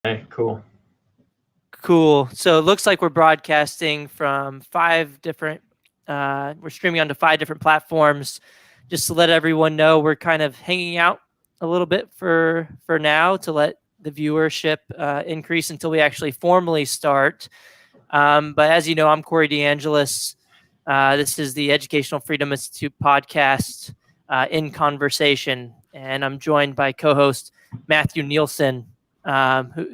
Okay, cool. Cool. So it looks like we're broadcasting from we're streaming onto 5 different platforms. Just to let everyone know, we're kind of hanging out a little bit for now to let the viewership increase until we actually formally start. But as you know, I'm Corey DeAngelis. This is the Educational Freedom Institute podcast, In Conversation, and I'm joined by co-host Matthew Nielsen,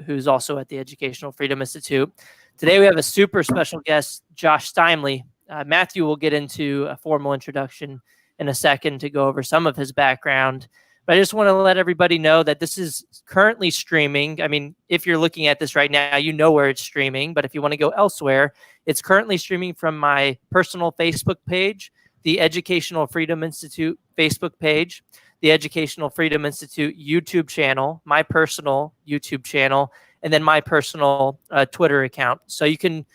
who's also at the Educational Freedom Institute. Today we have a super special guest, Josh Steimle. Matthew will get into a formal introduction in a second to go over some of his background. But I just want to let everybody know that this is currently streaming. I mean, if you're looking at this right now, you know where it's streaming. But if you want to go elsewhere, it's currently streaming from my personal Facebook page, the Educational Freedom Institute Facebook page, the Educational Freedom Institute YouTube channel, my personal YouTube channel, and then my personal Twitter account. So you can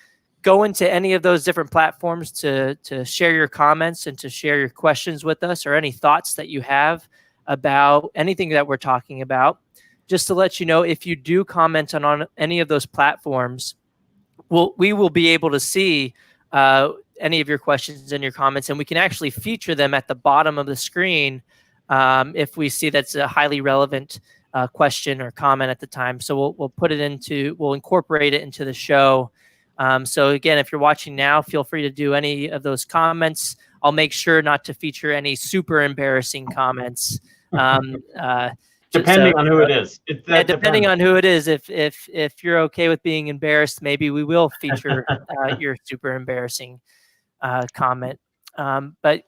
go into any of those different platforms to share your comments and to share your questions with us or any thoughts that you have about anything that we're talking about. Just to let you know, if you do comment on any of those platforms, we will be able to see any of your questions and your comments, and we can actually feature them at the bottom of the screen if we see that's a highly relevant question or comment at the time. So we'll incorporate it into the show. So again, if you're watching now, feel free to do any of those comments. I'll make sure not to feature any super embarrassing comments. Depending on who it is. Depending on who it is. If you're okay with being embarrassed, maybe we will feature your super embarrassing comment. But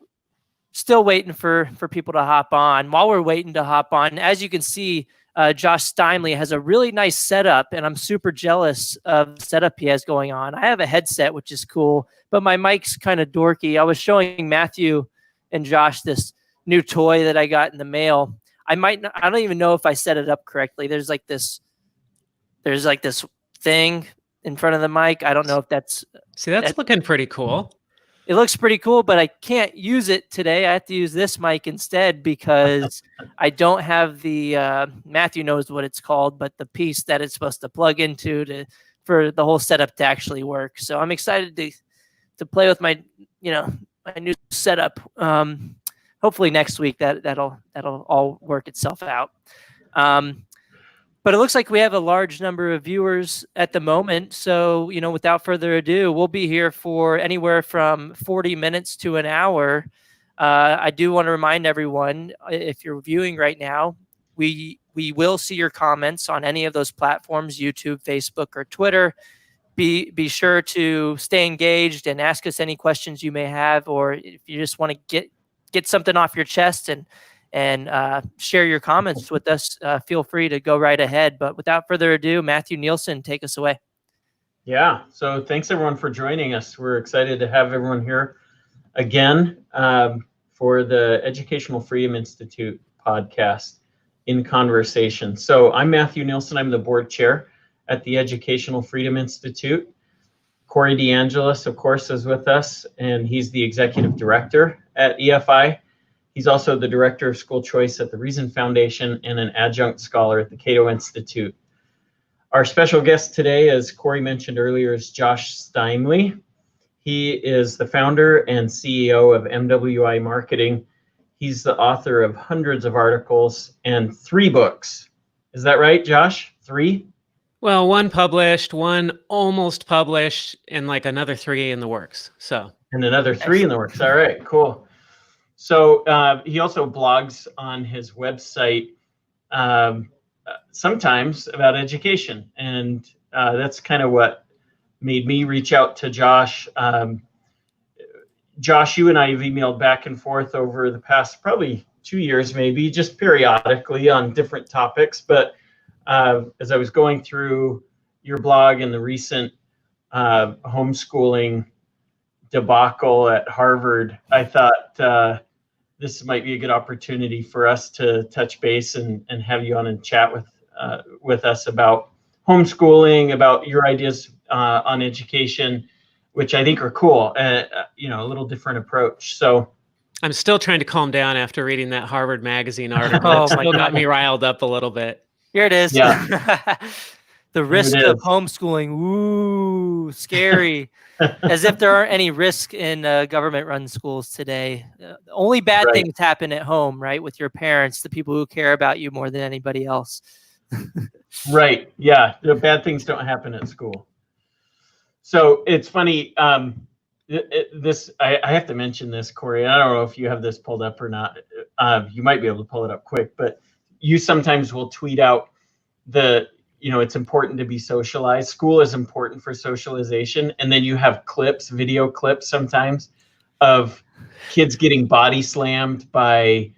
still waiting for people to hop on. While we're waiting to hop on, as you can see, Josh Steimle has a really nice setup, and I'm super jealous of the setup he has going on. I have a headset, which is cool, but my mic's kind of dorky. I was showing Matthew and Josh this new toy that I got in the mail. I don't even know if I set it up correctly. There's like this thing in front of the mic. I don't know if that's looking pretty cool. It looks pretty cool, but I can't use it today. I have to use this mic instead because I don't have the Matthew knows what it's called, but the piece that it's supposed to plug into for the whole setup to actually work. So I'm excited to play with my new setup. Hopefully next week that'll all work itself out. But it looks like we have a large number of viewers at the moment. So, without further ado, we'll be here for anywhere from 40 minutes to an hour. I do want to remind everyone, if you're viewing right now, we will see your comments on any of those platforms, YouTube, Facebook, or Twitter. Be sure to stay engaged and ask us any questions you may have, or if you just want to get something off your chest and share your comments with us, feel free to go right ahead. But without further ado, Matthew Nielsen, take us away. Yeah, so thanks everyone for joining us. We're excited to have everyone here again for the Educational Freedom Institute podcast, In Conversation. So I'm Matthew Nielsen. I'm the board chair at the Educational Freedom Institute. Corey DeAngelis, of course, is with us, and he's the executive director at EFI. He's also the director of school choice at the Reason Foundation and an adjunct scholar at the Cato Institute. Our special guest today, as Corey mentioned earlier, is Josh Steimle. He is the founder and CEO of MWI Marketing. He's the author of hundreds of articles and 3 books. Is that right, Josh? 3? Well, 1 published, 1 almost published, and like another 3 in the works. And another 3 in the works. All right, cool. So he also blogs on his website sometimes about education. And that's kind of what made me reach out to Josh. Josh, you and I have emailed back and forth over the past probably 2 years, maybe, just periodically on different topics. But as I was going through your blog and the recent homeschooling debacle at Harvard, I thought this might be a good opportunity for us to touch base and have you on and chat with us about homeschooling, about your ideas on education, which I think are cool. A little different approach. So I'm still trying to calm down after reading that Harvard Magazine article. It still got me riled up a little bit. Here it is. Yeah. The risk It of is. homeschooling, ooh, scary. As if there aren't any risk in government-run schools today. Only bad Right. things happen at home, right? With your parents, the people who care about you more than anybody else. Right. Yeah. The bad things don't happen at school. So it's funny. I have to mention this, Corey. I don't know if you have this pulled up or not. You might be able to pull it up quick, but you sometimes will tweet out it's important to be socialized. School is important for socialization. And then you have video clips sometimes of kids getting body slammed by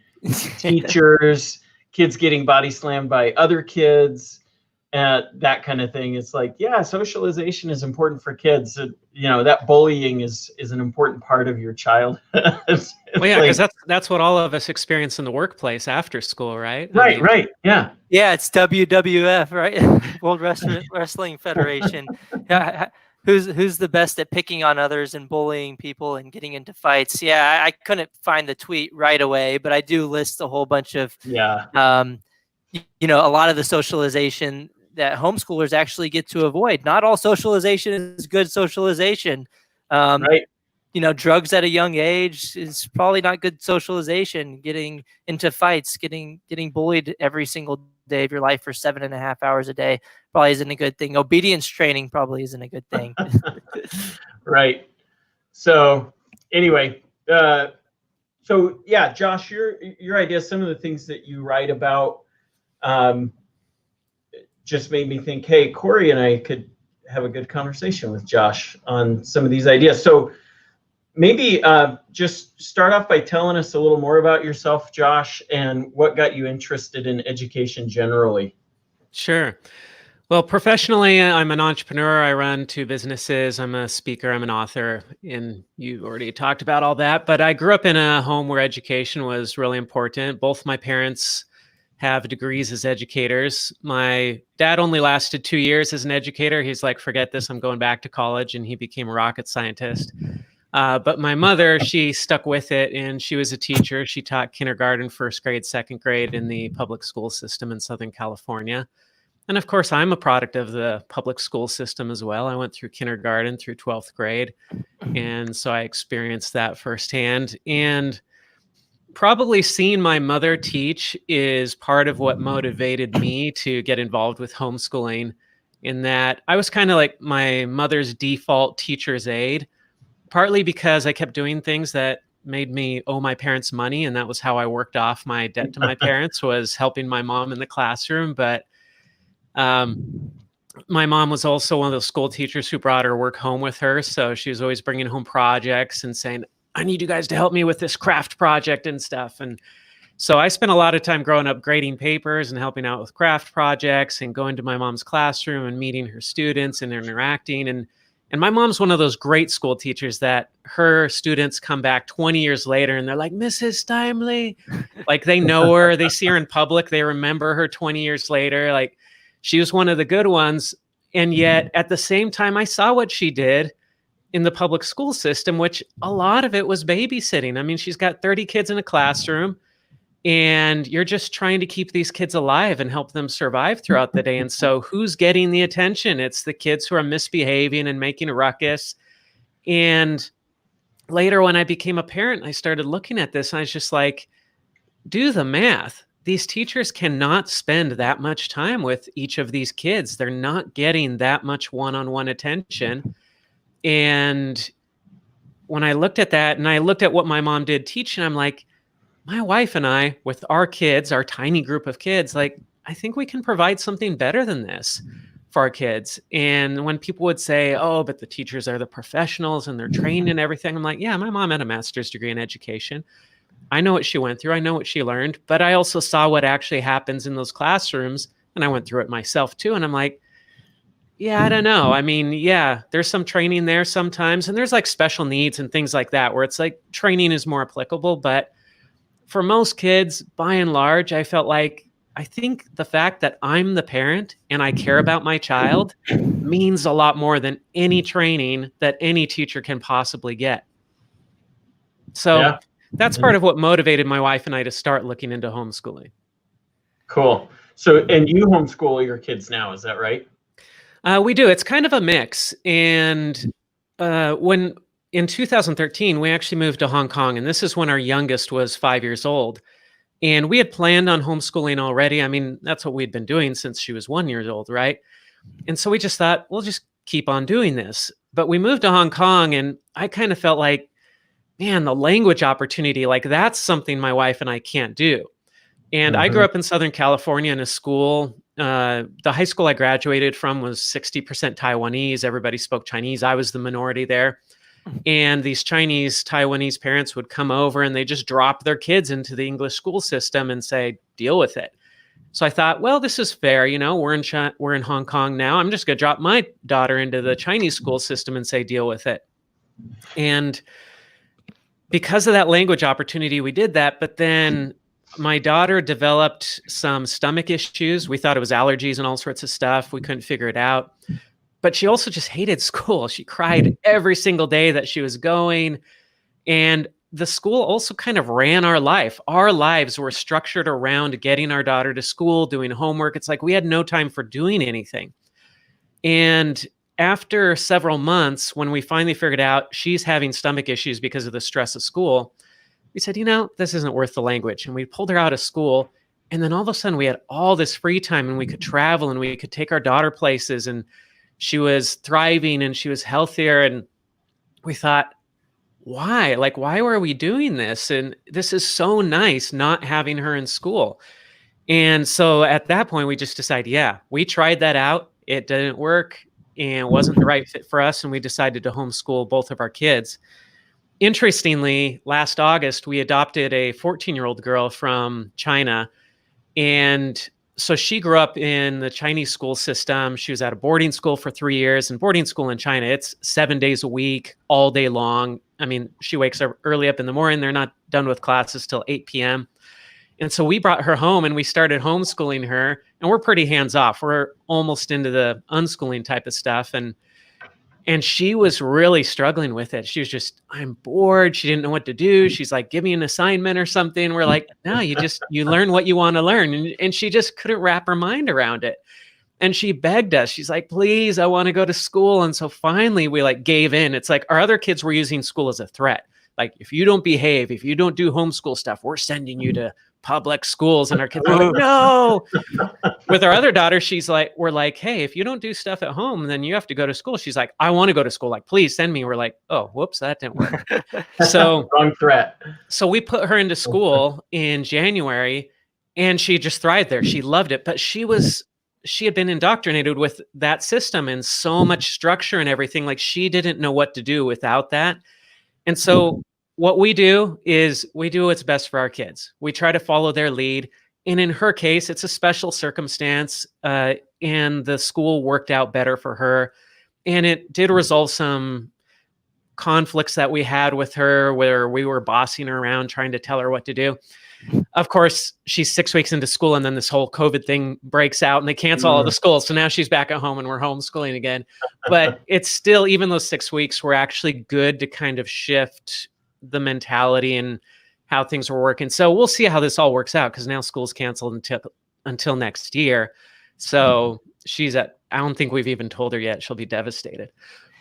teachers, kids getting body slammed by other kids, that kind of thing. It's like, yeah, socialization is important for kids. That bullying is an important part of your childhood. Well, yeah, because that's what all of us experience in the workplace after school, right? Right, right, yeah. Yeah, it's WWF, right? World Wrestling Federation. Yeah, who's the best at picking on others and bullying people and getting into fights? Yeah, I couldn't find the tweet right away, but I do list a whole bunch of a lot of the socialization that homeschoolers actually get to avoid. Not all socialization is good socialization. Right. Drugs at a young age is probably not good socialization. Getting into fights, getting bullied every single day of your life for 7.5 hours a day probably isn't a good thing. Obedience training probably isn't a good thing. Right. So anyway, Josh, your idea, some of the things that you write about, just made me think, hey, Corey and I could have a good conversation with Josh on some of these ideas. So maybe just start off by telling us a little more about yourself, Josh, and what got you interested in education generally. Sure. Well, professionally, I'm an entrepreneur. I run 2 businesses. I'm a speaker. I'm an author. And you already talked about all that. But I grew up in a home where education was really important. Both my parents have degrees as educators. My dad only lasted 2 years as an educator. He's like, forget this, I'm going back to college. And he became a rocket scientist. But my mother, she stuck with it, and she was a teacher. She taught kindergarten, 1st grade, 2nd grade in the public school system in Southern California. And of course, I'm a product of the public school system as well. I went through kindergarten through 12th grade. And so I experienced that firsthand. And probably seeing my mother teach is part of what motivated me to get involved with homeschooling, in that I was kind of like my mother's default teacher's aide, partly because I kept doing things that made me owe my parents money. And that was how I worked off my debt to my parents, was helping my mom in the classroom. But my mom was also one of those school teachers who brought her work home with her. So she was always bringing home projects and saying, I need you guys to help me with this craft project and stuff. And so I spent a lot of time growing up grading papers and helping out with craft projects and going to my mom's classroom and meeting her students and interacting. And my mom's one of those great school teachers that her students come back 20 years later and they're like, Mrs. Steimle, like they know her, they see her in public, they remember her 20 years later. Like, she was one of the good ones. And yet at the same time, I saw what she did in the public school system, which a lot of it was babysitting. I mean, she's got 30 kids in a classroom, and you're just trying to keep these kids alive and help them survive throughout the day. And so who's getting the attention? It's the kids who are misbehaving and making a ruckus. And later, when I became a parent, I started looking at this and I was just like, do the math. These teachers cannot spend that much time with each of these kids. They're not getting that much one-on-one attention. And when I looked at that and I looked at what my mom did teaching, I'm like, my wife and I, with our kids, our tiny group of kids, like, I think we can provide something better than this for our kids. And when people would say, oh, but the teachers are the professionals and they're trained in everything, I'm like, yeah, my mom had a master's degree in education. I know what she went through. I know what she learned, but I also saw what actually happens in those classrooms. And I went through it myself too. And I'm like, yeah, I don't know. I mean, yeah, there's some training there sometimes. And there's like special needs and things like that, where it's like training is more applicable. But for most kids, by and large, I felt like, I think the fact that I'm the parent and I care about my child means a lot more than any training that any teacher can possibly get. So that's part of what motivated my wife and I to start looking into homeschooling. Cool. So, and you homeschool your kids now, is that right? We do. It's kind of a mix. And when in 2013, we actually moved to Hong Kong, and this is when our youngest was 5 years old. And we had planned on homeschooling already. I mean, that's what we'd been doing since she was 1 year old, right? And so we just thought, we'll just keep on doing this. But we moved to Hong Kong, and I kind of felt like, man, the language opportunity, like that's something my wife and I can't do. And I grew up in Southern California in a school. The high school I graduated from was 60% Taiwanese. Everybody spoke Chinese. I was the minority there. And these Chinese Taiwanese parents would come over and they just drop their kids into the English school system and say, deal with it. So I thought, well, this is fair. You know, we're in Hong Kong now. I'm just going to drop my daughter into the Chinese school system and say, deal with it. And because of that language opportunity, we did that. But then my daughter developed some stomach issues. We thought it was allergies and all sorts of stuff. We couldn't figure it out. But she also just hated school. She cried every single day that she was going. And the school also kind of ran our life. Our lives were structured around getting our daughter to school, doing homework. It's like we had no time for doing anything. And after several months, when we finally figured out she's having stomach issues because of the stress of school, we said, you know, this isn't worth the language. And we pulled her out of school. And then all of a sudden we had all this free time and we could travel and we could take our daughter places, and she was thriving and she was healthier. And we thought, why? Like, why were we doing this? And this is so nice not having her in school. And so at that point, we just decided, yeah, we tried that out. It didn't work and wasn't the right fit for us. And we decided to homeschool both of our kids. Interestingly, last August, we adopted a 14-year-old girl from China. And so she grew up in the Chinese school system. She was at a boarding school for 3 years. And boarding school in China, it's 7 days a week, all day long. I mean, she wakes up early up in the morning. They're not done with classes till 8 p.m. And so we brought her home and we started homeschooling her. And we're pretty hands off. We're almost into the unschooling type of stuff. And she was really struggling with it. She was just, I'm bored. She didn't know what to do. She's like, give me an assignment or something. We're like, no, you learn what you want to learn. And she just couldn't wrap her mind around it. And she begged us. She's like, please, I want to go to school. And so finally we like gave in. It's like our other kids were using school as a threat. Like, if you don't behave, if you don't do homeschool stuff, we're sending you to public schools. And our kids were like, no. With our other daughter, we're like, hey, if you don't do stuff at home, then you have to go to school. She's like, I want to go to school. Like, please send me. We're like, oh, whoops, that didn't work. So wrong threat. So we put her into school in January, and she just thrived there. She loved it. But she had been indoctrinated with that system and so much structure and everything. Like, she didn't know what to do without that. And so what we do is we do what's best for our kids. We try to follow their lead. And in her case, it's a special circumstance, and the school worked out better for her. And it did resolve some conflicts that we had with her where we were bossing her around, trying to tell her what to do. Of course, she's 6 weeks into school, and then this whole COVID thing breaks out and they cancel all the schools. So now she's back at home and we're homeschooling again. But it's still, even those 6 weeks were actually good to kind of shift the mentality and how things were working. So we'll see how this all works out, because now school's canceled until next year. So I don't think we've even told her yet. She'll be devastated.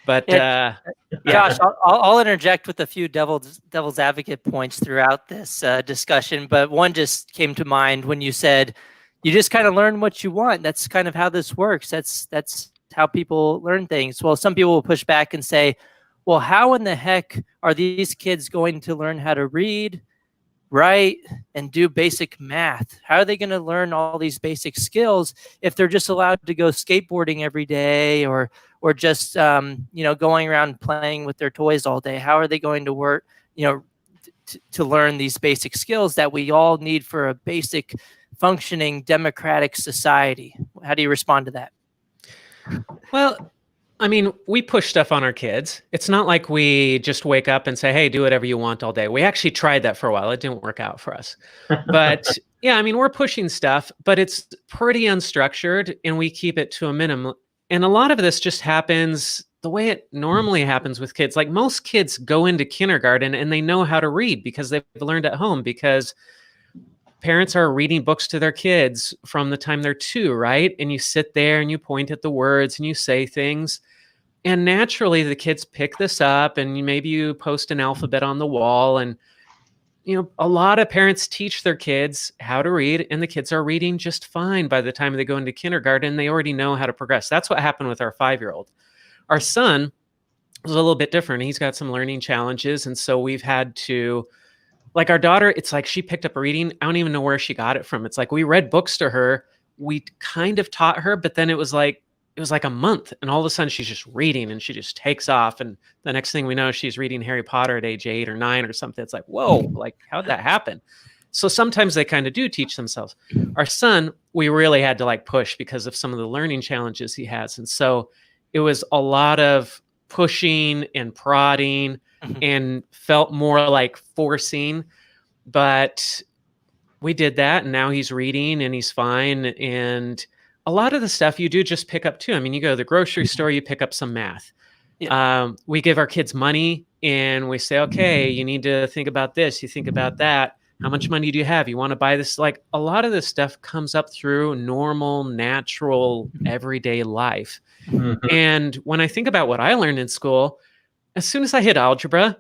But Josh, I'll interject with a few devil's advocate points throughout this discussion. But one just came to mind when you said you just kind of learn what you want. That's kind of how this works. That's how people learn things. Well, some people will push back and say, well, how in the heck are these kids going to learn how to read, write, and do basic math? How are they going to learn all these basic skills if they're just allowed to go skateboarding every day or just going around playing with their toys all day? How are they going to work, to learn these basic skills that we all need for a basic functioning democratic society? How do you respond to that? Well, I mean, we push stuff on our kids. It's not like we just wake up and say, hey, do whatever you want all day. We actually tried that for a while. It didn't work out for us. But yeah, I mean, we're pushing stuff, but it's pretty unstructured and we keep it to a minimum. And a lot of this just happens the way it normally happens with kids. Like, most kids go into kindergarten and they know how to read because they've learned at home, because parents are reading books to their kids from the time they're 2, right? And you sit there and you point at the words and you say things. And naturally, the kids pick this up, and maybe you post an alphabet on the wall. And, a lot of parents teach their kids how to read, and the kids are reading just fine by the time they go into kindergarten. They already know how to progress. That's what happened with our 5-year-old. Our son was a little bit different. He's got some learning challenges. And so we've had to, like our daughter, it's like she picked up reading. I don't even know where she got it from. It's like we read books to her. We kind of taught her, but then it was like a month, and all of a sudden she's just reading and she just takes off. And the next thing we know, she's reading Harry Potter at age 8 or 9 or something. It's like, whoa, like how'd that happen? So sometimes they kind of do teach themselves. Our son, we really had to like push because of some of the learning challenges he has. And so it was a lot of pushing and prodding and felt more like forcing, but we did that, and now he's reading and he's fine. And a lot of the stuff you do just pick up too. I mean, you go to the grocery store, you pick up some math. Yeah. We give our kids money and we say, okay, you need to think about this. You think about that. How much money do you have? You want to buy this? Like a lot of this stuff comes up through normal, natural, everyday life. Mm-hmm. And when I think about what I learned in school, as soon as I hit algebra,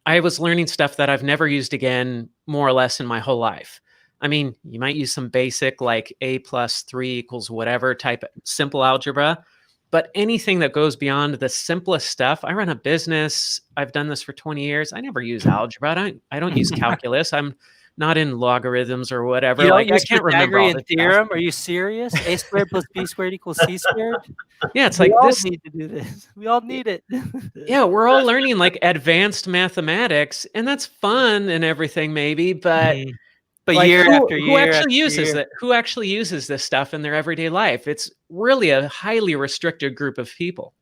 I was learning stuff that I've never used again, more or less in my whole life. I mean, you might use some basic like a plus 3 equals whatever type of simple algebra, but anything that goes beyond the simplest stuff. I run a business. I've done this for 20 years. I never use algebra. I don't use calculus. I'm not in logarithms or whatever. You like I can't remember all the theorem. Stuff. Are you serious? A squared plus B squared equals C squared. Yeah, it's like this. We all need to do this. We all need it. Yeah, we're all learning like advanced mathematics, and that's fun and everything, maybe, but. But like year after year, who actually uses it? Who actually uses this stuff in their everyday life? It's really a highly restricted group of people.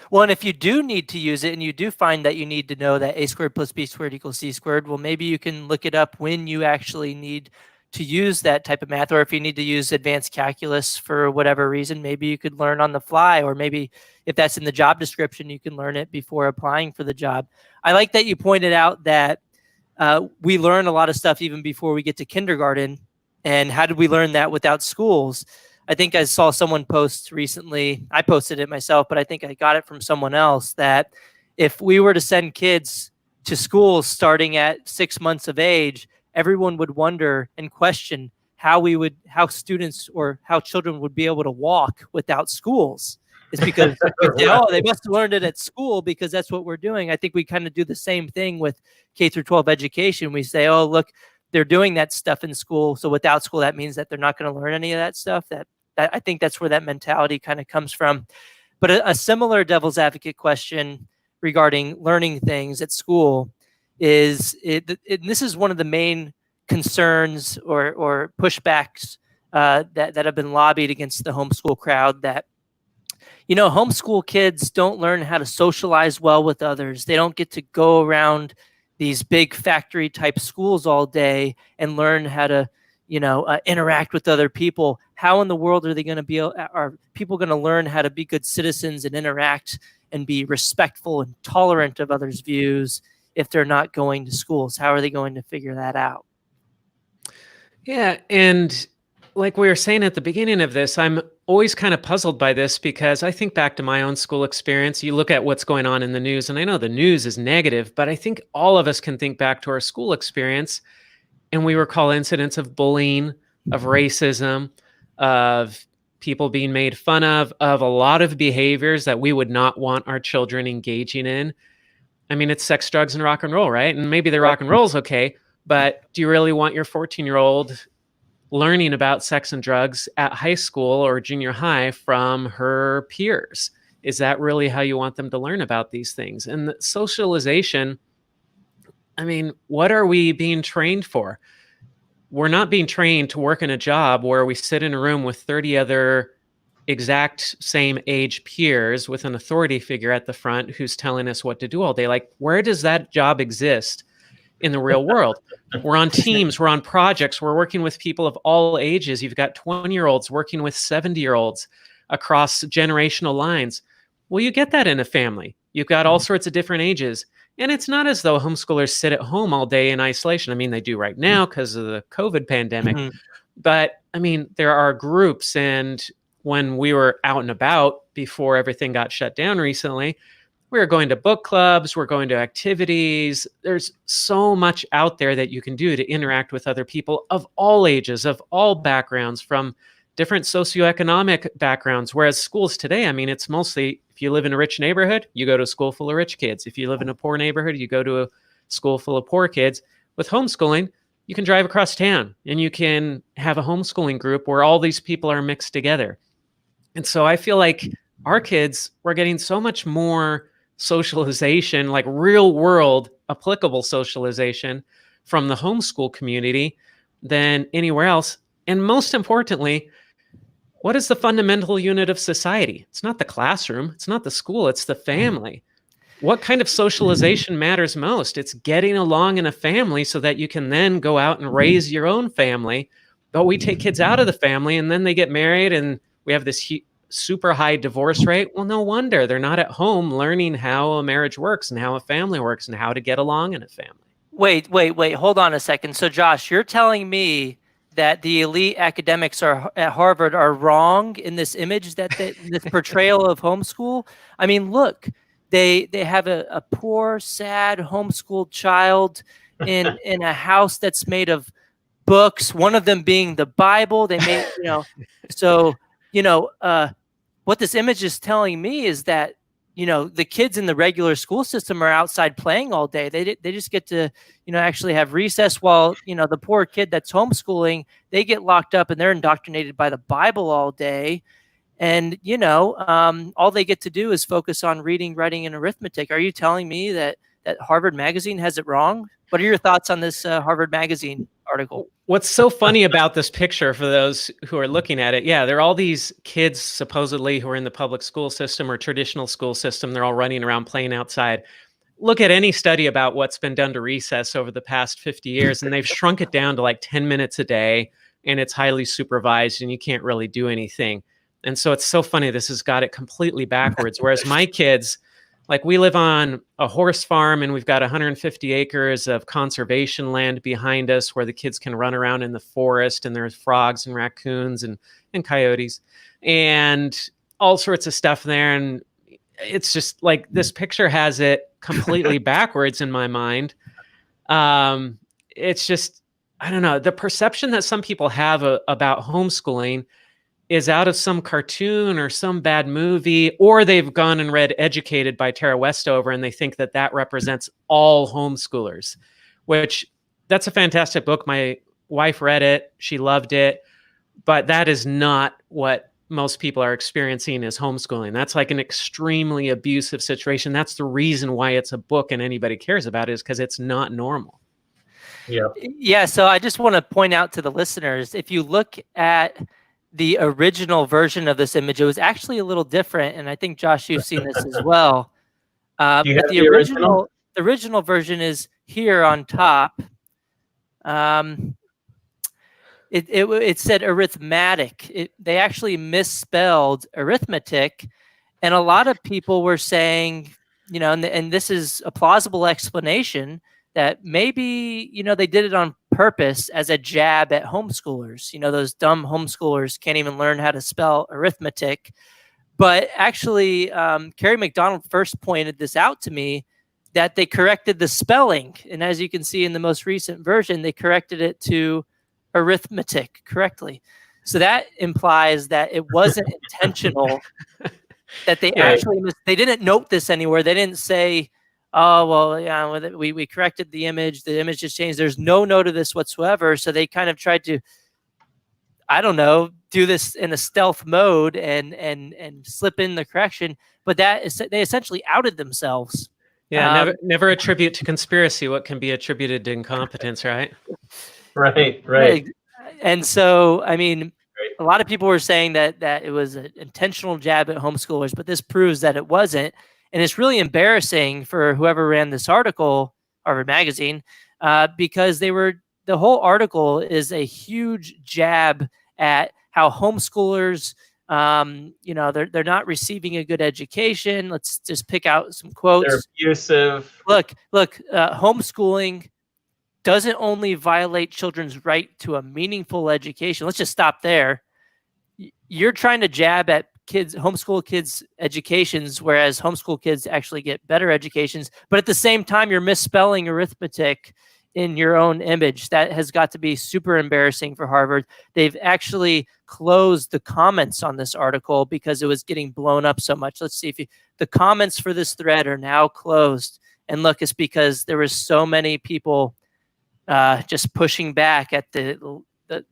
Well, and if you do need to use it, and you do find that you need to know that a squared plus b squared equals c squared, well, maybe you can look it up when you actually need to use that type of math, or if you need to use advanced calculus for whatever reason, maybe you could learn on the fly, or maybe if that's in the job description, you can learn it before applying for the job. I like that you pointed out that we learn a lot of stuff even before we get to kindergarten. And how did we learn that without schools? I think I saw someone post recently, I posted it myself, but I think I got it from someone else, that if we were to send kids to schools starting at 6 months of age, everyone would wonder and question how students or how children would be able to walk without schools. It's because they must have learned it at school because that's what we're doing. I think we kind of do the same thing with K through 12 education. We say, oh, look, they're doing that stuff in school. So without school, that means that they're not going to learn any of that stuff. That I think that's where that mentality kind of comes from. But a similar devil's advocate question regarding learning things at school is, this is one of the main concerns or pushbacks that have been lobbied against the homeschool crowd, that homeschool kids don't learn how to socialize well with others. They don't get to go around these big factory type schools all day and learn how to, interact with other people. How in the world are people going to learn how to be good citizens and interact and be respectful and tolerant of others' views if they're not going to schools? How are they going to figure that out? Yeah. And like we were saying at the beginning of this, I'm always kind of puzzled by this because I think back to my own school experience. You look at what's going on in the news, and I know the news is negative, but I think all of us can think back to our school experience, and we recall incidents of bullying, of racism, of people being made fun of a lot of behaviors that we would not want our children engaging in. I mean, it's sex, drugs, and rock and roll, right? And maybe the rock and roll is okay, but do you really want your 14-year-old learning about sex and drugs at high school or junior high from her peers? Is that really how you want them to learn about these things? And the socialization, I mean, what are we being trained for? We're not being trained to work in a job where we sit in a room with 30 other exact same age peers with an authority figure at the front who's telling us what to do all day. Like, where does that job exist in the real world? We're on teams, we're on projects, we're working with people of all ages. You've got 20-year-olds working with 70-year-olds across generational lines. Well, you get that in a family. You've got all sorts of different ages. And it's not as though homeschoolers sit at home all day in isolation. I mean, they do right now because of the COVID pandemic. Mhm. But I mean, there are groups, and when we were out and about before everything got shut down recently, we were going to book clubs, we're going to activities. There's so much out there that you can do to interact with other people of all ages, of all backgrounds, from different socioeconomic backgrounds. Whereas schools today, I mean, it's mostly, if you live in a rich neighborhood, you go to a school full of rich kids. If you live in a poor neighborhood, you go to a school full of poor kids. With homeschooling, you can drive across town and you can have a homeschooling group where all these people are mixed together. And so I feel like our kids were getting so much more socialization, like real world applicable socialization from the homeschool community than anywhere else. And most importantly, what is the fundamental unit of society? It's not the classroom, it's not the school, it's the family. What kind of socialization matters most? It's getting along in a family so that you can then go out and raise your own family. But we take kids out of the family and then they get married and we have this super high divorce rate. Well, no wonder they're not at home learning how a marriage works and how a family works and how to get along in a family. Wait. Hold on a second. So, Josh, you're telling me that the elite academics at Harvard are wrong in this image this portrayal of homeschool? I mean, look, they have a poor, sad, homeschooled child in a house that's made of books. One of them being the Bible. They made, what this image is telling me is that, the kids in the regular school system are outside playing all day. They just get to, actually have recess, while, the poor kid that's homeschooling, they get locked up and they're indoctrinated by the Bible all day. And, all they get to do is focus on reading, writing, and arithmetic. Are you telling me that Harvard Magazine has it wrong? What are your thoughts on this Harvard Magazine article? What's so funny about this picture for those who are looking at it, there are all these kids supposedly who are in the public school system or traditional school system. They're all running around playing outside. Look at any study about what's been done to recess over the past 50 years, and they've shrunk it down to like 10 minutes a day, and it's highly supervised, and you can't really do anything. And so it's so funny. This has got it completely backwards. Whereas my kids, like, we live on a horse farm and we've got 150 acres of conservation land behind us where the kids can run around in the forest, and there's frogs and raccoons and coyotes and all sorts of stuff there. And it's just like, this picture has it completely backwards in my mind. It's just, I don't know, the perception that some people have about homeschooling is out of some cartoon or some bad movie, or they've gone and read Educated by Tara Westover and they think that represents all homeschoolers, which, that's a fantastic book. My wife read it. She loved it. But that is not what most people are experiencing as homeschooling. That's like an extremely abusive situation. That's the reason why it's a book and anybody cares about it, is because it's not normal. Yeah. So I just want to point out to the listeners, if you look at the original version of this image, it was actually a little different. And I think, Josh, you've seen this as well. But the original version is here on top. It said arithmetic. They actually misspelled arithmetic. And a lot of people were saying, and this is a plausible explanation, that maybe, they did it on purpose as a jab at homeschoolers. Those dumb homeschoolers can't even learn how to spell arithmetic. But actually, Carrie McDonald first pointed this out to me, that they corrected the spelling. And as you can see in the most recent version, they corrected it to arithmetic correctly. So that implies that it wasn't intentional, that they they didn't note this anywhere. They didn't say, oh, well, yeah, we corrected the image just changed. There's no note of this whatsoever. So they kind of tried to, I don't know, do this in a stealth mode and slip in the correction. But they essentially outed themselves. Yeah, never attribute to conspiracy what can be attributed to incompetence, right? Right. And so, I mean, a lot of people were saying that it was an intentional jab at homeschoolers, but this proves that it wasn't. And it's really embarrassing for whoever ran this article, Harvard Magazine, because the whole article is a huge jab at how homeschoolers They're not receiving a good education. Let's just pick out some quotes. They're abusive. Look, homeschooling doesn't only violate children's right to a meaningful education. Let's just stop there. You're trying to jab at homeschool kids' educations, whereas homeschool kids actually get better educations. But at the same time, you're misspelling arithmetic in your own image. That has got to be super embarrassing for Harvard. They've actually closed the comments on this article because it was getting blown up so much. Let's see if the comments for this thread are now closed. And look, it's because there was so many people just pushing back at the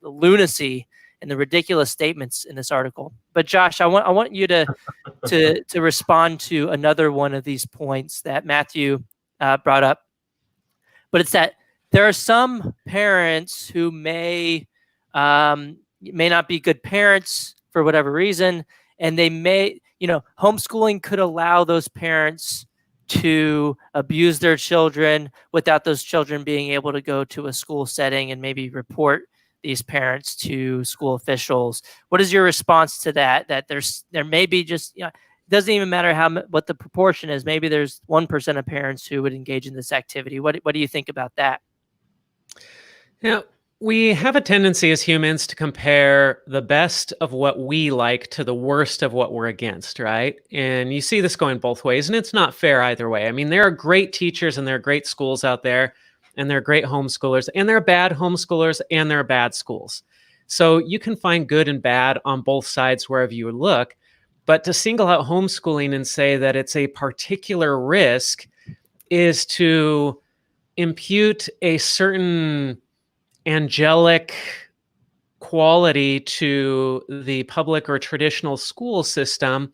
lunacy and the ridiculous statements in this article. But Josh, I want you to respond to another one of these points that Matthew brought up. But it's that there are some parents who may not be good parents for whatever reason, and they may, homeschooling could allow those parents to abuse their children without those children being able to go to a school setting and maybe report these parents to school officials. What is your response to that? That there may be just, it doesn't even matter what the proportion is. Maybe there's 1% of parents who would engage in this activity. What do you think about that? Yeah, we have a tendency as humans to compare the best of what we like to the worst of what we're against, right? And you see this going both ways, and it's not fair either way. I mean, there are great teachers and there are great schools out there, and there are great homeschoolers, and there are bad homeschoolers, and there are bad schools. So you can find good and bad on both sides wherever you look. But to single out homeschooling and say that it's a particular risk is to impute a certain angelic quality to the public or traditional school system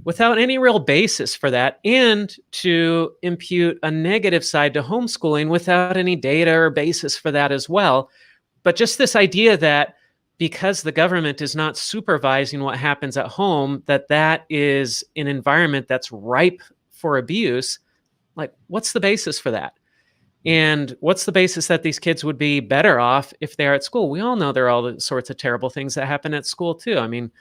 without any real basis for that, and to impute a negative side to homeschooling without any data or basis for that as well. But just this idea that because the government is not supervising what happens at home, that is an environment that's ripe for abuse, like, what's the basis for that? And what's the basis that these kids would be better off if they're at school? We all know there are all the sorts of terrible things that happen at school too. I mean,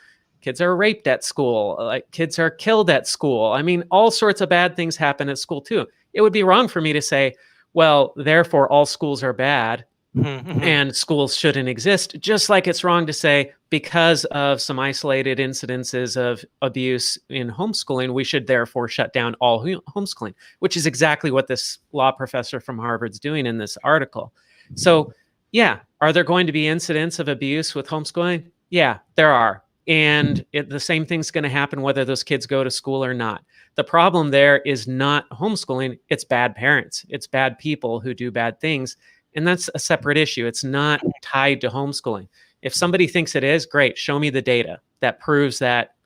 kids are raped at school, like kids are killed at school. I mean, all sorts of bad things happen at school too. It would be wrong for me to say, well, therefore all schools are bad and schools shouldn't exist. Just like it's wrong to say, because of some isolated incidences of abuse in homeschooling, we should therefore shut down all homeschooling, which is exactly what this law professor from Harvard's doing in this article. So yeah, are there going to be incidents of abuse with homeschooling? Yeah, there are. And the same thing's going to happen whether those kids go to school or not. The problem there is not homeschooling, it's bad parents. It's bad people who do bad things. And that's a separate issue. It's not tied to homeschooling. If somebody thinks it is, great, show me the data that proves that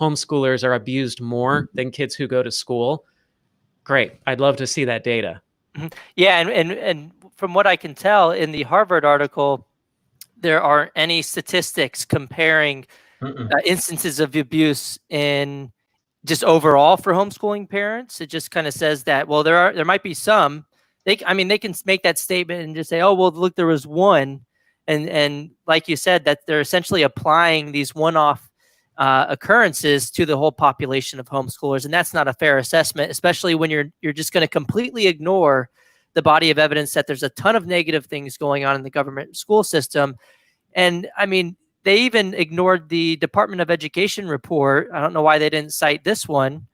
homeschoolers are abused more than kids who go to school. Great, I'd love to see that data. Yeah, and from what I can tell in the Harvard article, there aren't any statistics comparing instances of abuse in just overall for homeschooling parents. It just kind of says that, well, there might be some. They can make that statement and just say, oh, well, look, there was one. And like you said, that they're essentially applying these one-off occurrences to the whole population of homeschoolers. And that's not a fair assessment, especially when you're just going to completely ignore the body of evidence that there's a ton of negative things going on in the government school system. And I mean, they even ignored the Department of Education report. I don't know why they didn't cite this one,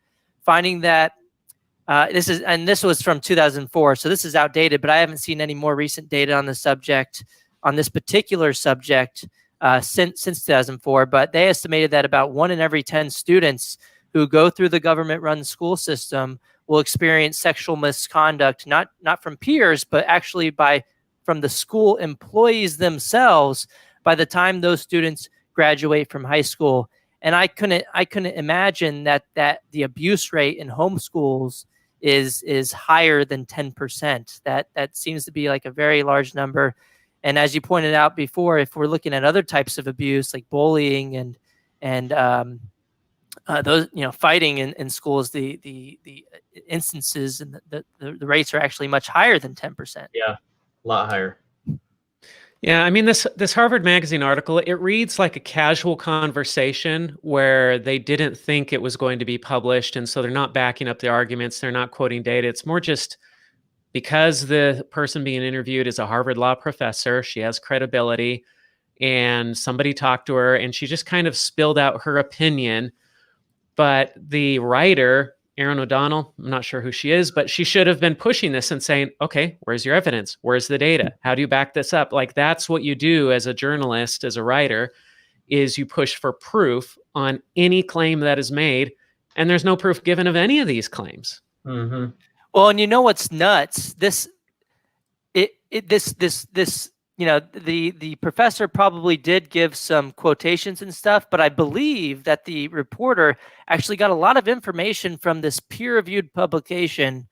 finding that this was from 2004, so this is outdated, but I haven't seen any more recent data on the subject, on this particular subject, since 2004. But they estimated that about 1 in every 10 students who go through the government-run school system will experience sexual misconduct, not from peers, but actually from the school employees themselves by the time those students graduate from high school. And I couldn't imagine that the abuse rate in homeschools is higher than 10%. That seems to be like a very large number. And as you pointed out before, if we're looking at other types of abuse like bullying and those, fighting in schools, the instances and the rates are actually much higher than 10%. Yeah, a lot higher. Yeah, I mean, this Harvard Magazine article, it reads like a casual conversation where they didn't think it was going to be published, and so they're not backing up the arguments, they're not quoting data. It's more just because the person being interviewed is a Harvard law professor, she has credibility, and somebody talked to her, and she just kind of spilled out her opinion. But the writer, Erin O'Donnell, I'm not sure who she is, but she should have been pushing this and saying, okay, where's your evidence? Where's the data? How do you back this up? Like, that's what you do as a journalist, as a writer, is you push for proof on any claim that is made. And there's no proof given of any of these claims. Mm-hmm. Well, and you know what's nuts? The professor probably did give some quotations and stuff, but I believe that the reporter actually got a lot of information from this peer-reviewed publication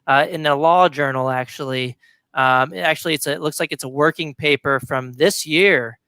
in a law journal. Actually, it looks like it's a working paper from this year,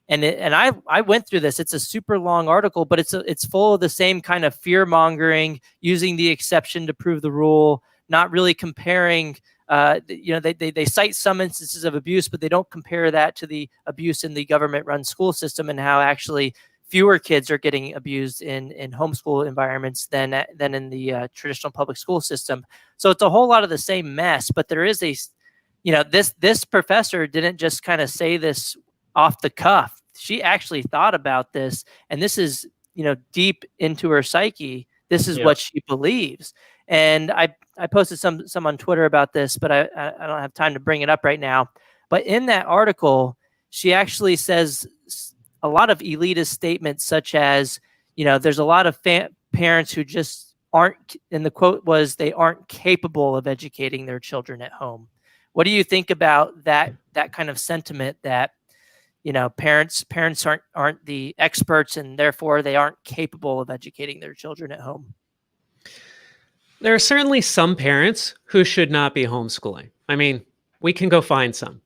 and I went through this. It's a super long article, but it's full of the same kind of fear mongering, using the exception to prove the rule, not really comparing. They cite some instances of abuse, but they don't compare that to the abuse in the government-run school system and how actually fewer kids are getting abused in homeschool environments than in the traditional public school system. So it's a whole lot of the same mess, but there is this professor didn't just kind of say this off the cuff. She actually thought about this, and this is, deep into her psyche. This is what she believes. And I posted some on Twitter about this, but I don't have time to bring it up right now. But in that article, she actually says a lot of elitist statements, such as, there's a lot of parents who just aren't, and the quote was, they aren't capable of educating their children at home. What do you think about that kind of sentiment that, parents aren't the experts and therefore they aren't capable of educating their children at home? There are certainly some parents who should not be homeschooling. I mean, we can go find some.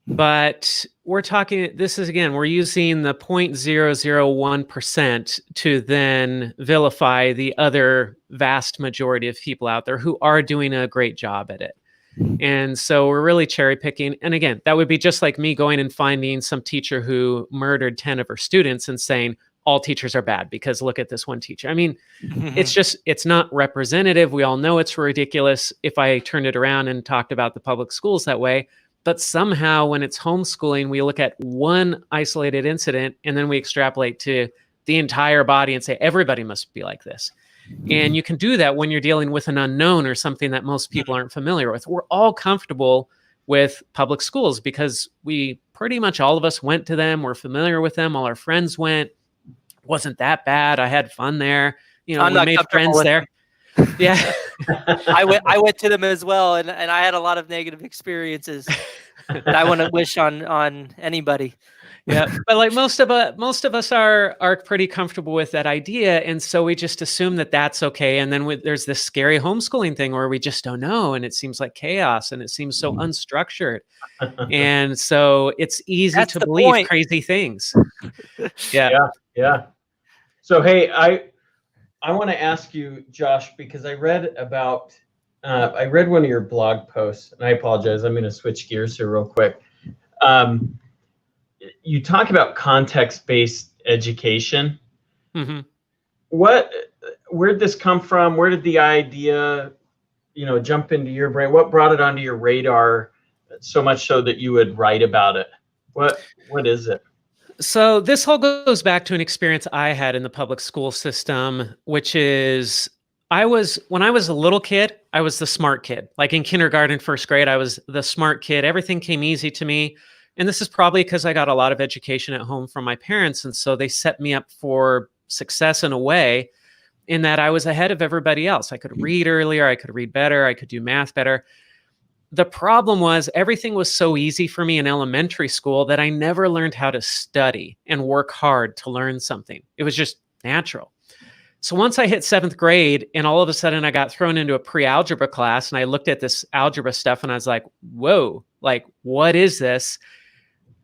But we're talking, we're using the 0.001% to then vilify the other vast majority of people out there who are doing a great job at it. And so we're really cherry picking. And again, that would be just like me going and finding some teacher who murdered 10 of her students and saying, all teachers are bad because look at this one teacher. I mean, it's not representative. We all know it's ridiculous if I turned it around and talked about the public schools that way. But somehow when it's homeschooling, we look at one isolated incident and then we extrapolate to the entire body and say, everybody must be like this. And you can do that when you're dealing with an unknown or something that most people aren't familiar with. We're all comfortable with public schools because we pretty much all of us went to them. We're familiar with them. All our friends went. Wasn't that bad. I had fun there. We made friends there. Yeah. I went to them as well, and I had a lot of negative experiences that I wouldn't wish on anybody. Yeah, but like most of us are pretty comfortable with that idea, and so we just assume that that's okay. And then there's this scary homeschooling thing where we just don't know, and it seems like chaos, and it seems so unstructured, and so it's easy to believe crazy things. Yeah. So hey, I want to ask you, Josh, because I read one of your blog posts, and I apologize, I'm going to switch gears here real quick. You talk about context-based education. Mm-hmm. Where did this come from? Where did the idea, jump into your brain? What brought it onto your radar so much so that you would write about it? What is it? So this all goes back to an experience I had in the public school system, which is when I was a little kid, I was the smart kid. Like in kindergarten, first grade, I was the smart kid. Everything came easy to me. And this is probably because I got a lot of education at home from my parents. And so they set me up for success in a way in that I was ahead of everybody else. I could read earlier, I could read better, I could do math better. The problem was everything was so easy for me in elementary school that I never learned how to study and work hard to learn something. It was just natural. So once I hit 7th grade and all of a sudden I got thrown into a pre-algebra class and I looked at this algebra stuff and I was like, whoa, like, what is this?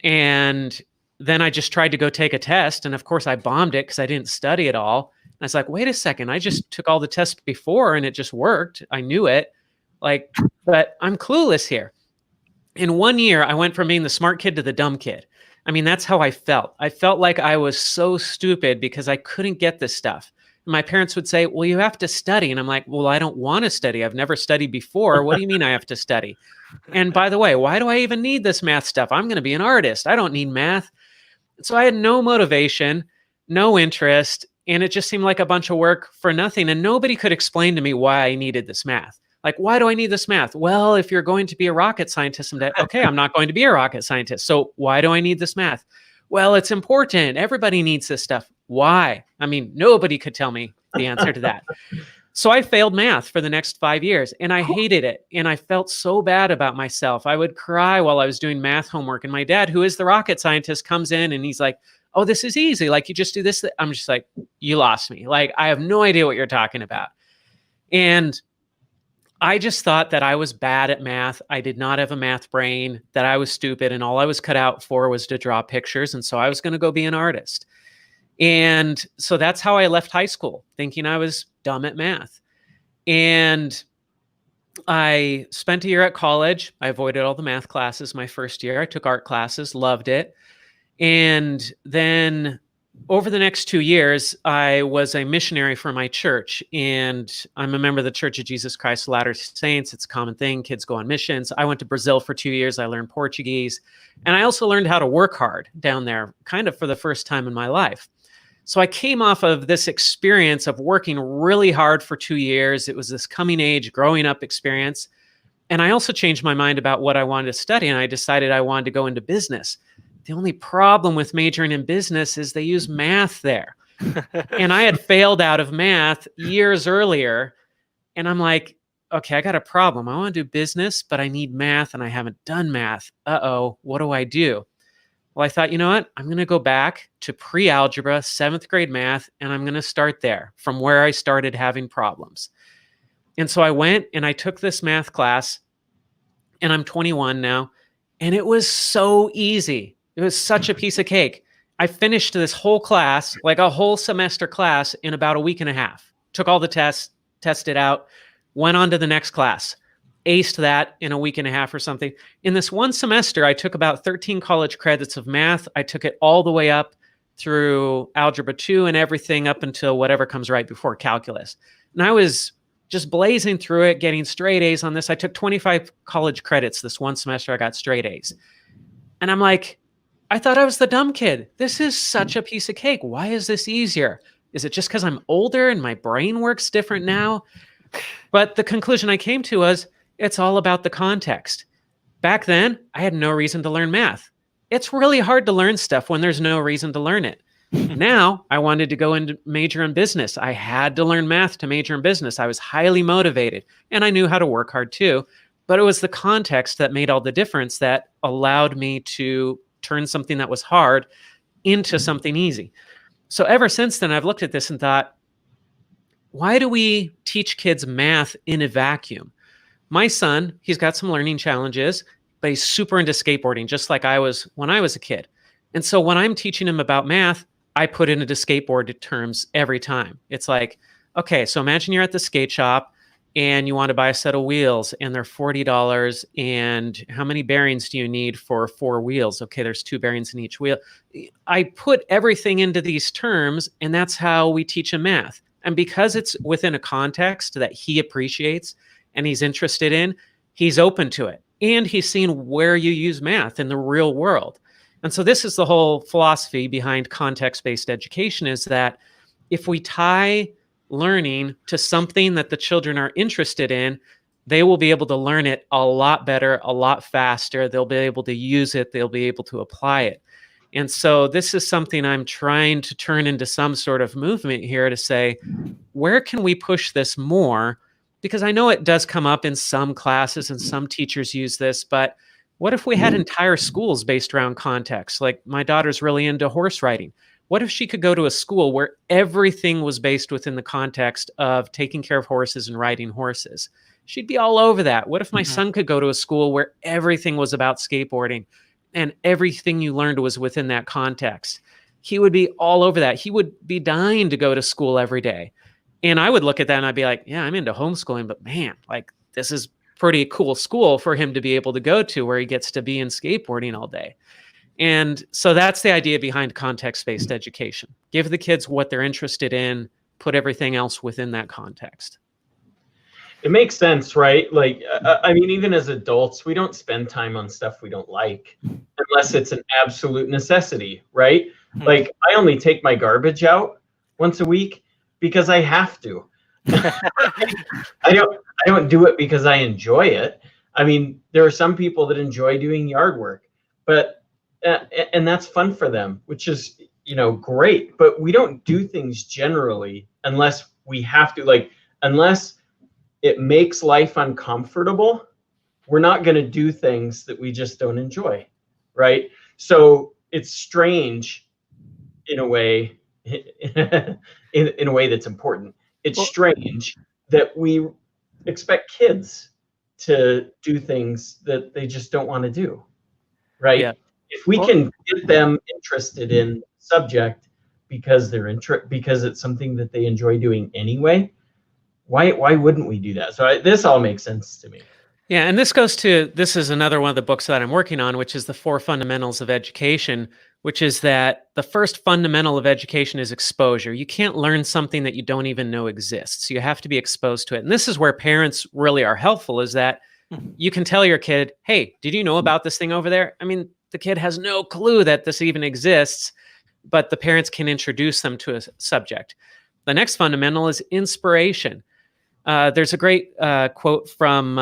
And then I just tried to go take a test. And of course I bombed it because I didn't study at all. And I was like, wait a second, I just took all the tests before and it just worked. I knew it. But I'm clueless here. In 1 year, I went from being the smart kid to the dumb kid. I mean, that's how I felt. I felt like I was so stupid because I couldn't get this stuff. And my parents would say, well, you have to study. And I'm like, well, I don't want to study. I've never studied before. What do you mean I have to study? And by the way, why do I even need this math stuff? I'm going to be an artist. I don't need math. So I had no motivation, no interest, and it just seemed like a bunch of work for nothing. And nobody could explain to me why I needed this math. Like, why do I need this math? Well, if you're going to be a rocket scientist someday, okay, I'm not going to be a rocket scientist. So why do I need this math? Well, it's important. Everybody needs this stuff. Why? I mean, nobody could tell me the answer to that. So I failed math for the next 5 years and I hated it. And I felt so bad about myself. I would cry while I was doing math homework. And my dad, who is the rocket scientist, comes in and he's like, oh, this is easy. Like, you just do this. I'm just like, you lost me. Like, I have no idea what you're talking about. And I just thought that I was bad at math. I did not have a math brain, that I was stupid, and all I was cut out for was to draw pictures. And so I was going to go be an artist. And so that's how I left high school, thinking I was dumb at math. And I spent a year at college. I avoided all the math classes my first year. I took art classes, loved it. And then over the next 2 years, I was a missionary for my church, and I'm a member of the Church of Jesus Christ of Latter-day Saints. It's a common thing. Kids go on missions. I went to Brazil for 2 years. I learned Portuguese, and I also learned how to work hard down there, kind of for the first time in my life. So I came off of this experience of working really hard for 2 years. It was this coming age, growing up experience. And I also changed my mind about what I wanted to study, and I decided I wanted to go into business. The only problem with majoring in business is they use math there. And I had failed out of math years earlier. And I'm like, okay, I got a problem. I want to do business, but I need math and I haven't done math. Uh-oh, what do I do? Well, I thought, you know what? I'm going to go back to pre-algebra, 7th grade math, and I'm going to start there from where I started having problems. And so I went and I took this math class, and I'm 21 now, and it was so easy. It was such a piece of cake. I finished this whole class, like a whole semester class, in about a week and a half. Took all the tests, tested out, went on to the next class, aced that in a week and a half or something. In this one semester, I took about 13 college credits of math. I took it all the way up through Algebra 2 and everything up until whatever comes right before calculus. And I was just blazing through it, getting straight A's on this. I took 25 college credits this one semester. I got straight A's. And I'm like, I thought I was the dumb kid. This is such a piece of cake. Why is this easier? Is it just because I'm older and my brain works different now? But the conclusion I came to was, it's all about the context. Back then, I had no reason to learn math. It's really hard to learn stuff when there's no reason to learn it. Now, I wanted to go and major in business. I had to learn math to major in business. I was highly motivated, and I knew how to work hard too. But it was the context that made all the difference, that allowed me to turn something that was hard into something easy. So ever since then, I've looked at this and thought, why do we teach kids math in a vacuum? My son, he's got some learning challenges, but he's super into skateboarding, just like I was when I was a kid. And so when I'm teaching him about math, I put it into skateboard terms every time. It's like, okay, so imagine you're at the skate shop and you want to buy a set of wheels and they're $40. And how many bearings do you need for 4 wheels? Okay, there's 2 bearings in each wheel. I put everything into these terms, and that's how we teach him math. And because it's within a context that he appreciates and he's interested in, he's open to it. And he's seen where you use math in the real world. And so this is the whole philosophy behind context-based education, is that if we tie learning to something that the children are interested in, they will be able to learn it a lot better, a lot faster. They'll be able to use it. They'll be able to apply it. And so this is something I'm trying to turn into some sort of movement here to say, where can we push this more? Because I know it does come up in some classes and some teachers use this, but what if we had entire schools based around context? Like my daughter's really into horse riding. What if she could go to a school where everything was based within the context of taking care of horses and riding horses? She'd be all over that. What if my son could go to a school where everything was about skateboarding and everything you learned was within that context? He would be all over that. He would be dying to go to school every day. And I would look at that and I'd be like, yeah, I'm into homeschooling, but man, like this is pretty cool school for him to be able to go to, where he gets to be in skateboarding all day. And so that's the idea behind context-based education. Give the kids what they're interested in, put everything else within that context. It makes sense, right? Like, I mean, even as adults, we don't spend time on stuff we don't like unless it's an absolute necessity, right? Like, I only take my garbage out once a week because I have to. I don't do it because I enjoy it. I mean, there are some people that enjoy doing yard work, but and that's fun for them, which is, you know, great. But we don't do things generally unless we have to, like, unless it makes life uncomfortable, we're not going to do things that we just don't enjoy, right? So it's strange in a way, in a way that's important. It's strange that we expect kids to do things that they just don't want to do, right? Yeah. If we can get them interested in subject because because it's something that they enjoy doing anyway, why wouldn't we do that? So this all makes sense to me. Yeah, and this is another one of the books that I'm working on, which is the 4 fundamentals of education, which is that the first fundamental of education is exposure. You can't learn something that you don't even know exists. You have to be exposed to it. And this is where parents really are helpful, is that you can tell your kid, hey, did you know about this thing over there? I mean, the kid has no clue that this even exists, but the parents can introduce them to a subject. The next fundamental is inspiration. There's a great quote from